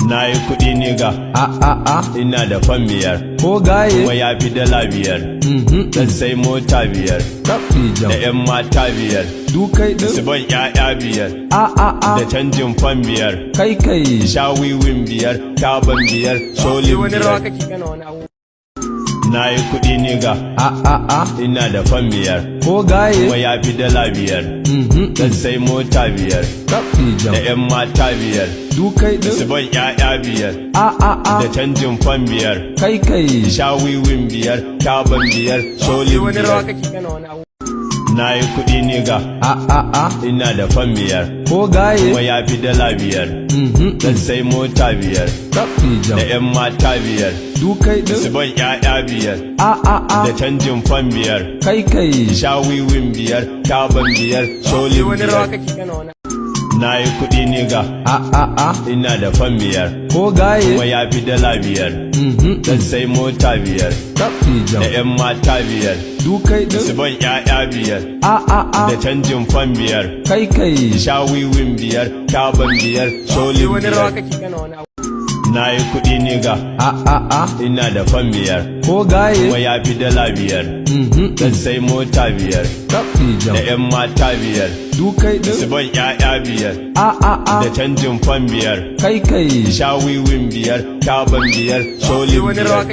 Na yi kuɗi niga, ina da fan biyar, ko gaye kuma ya fi dala biyar. Dan sai mota biyar, da 'yan mata biyar, dukai su din ban 'ya'ya biyar, da canjin fan biyar, kai sha wiwin biyar, taban biyar, sholin biyar. Na yi kuɗi niga, ina da fan biyar, ko gaye kuma ya fi dala biyar. Dan sai mota biyar, da 'yan mata biyar, dukai su din ban 'ya'ya biyar, da canjin fan biyar, kai sha wiwin biyar, taban biyar, sholin biyar. Na yi kuɗi niga, ina da fan biyar, ko gaye kuma ya fi dala biyar. Dan sai mota biyar, da 'yan mata biyar, dukai su din ban 'ya'ya biyar, da canjin fan biyar, kai sha wiwin biyar, taban biyar, sholin biyar. Na yi kuɗi niga, ina da fan biyar, ko gaye kuma ya fi dala biyar. Dan sai mota biyar, da 'yan mata biyar, dukai su din ban 'ya'ya biyar, da canjin fan biyar, kai sha wiwin biyar, taban biyar, sholin biyar. Na yi kuɗi niga, ina da fan biyar, ko gaye kuma ya fi dala biyar. Dan sai mota biyar, da 'yan mata biyar, dukai su din ban 'ya'ya biyar, da canjin fan biyar, kai sha wiwin biyar, taban biyar, sholin biyar.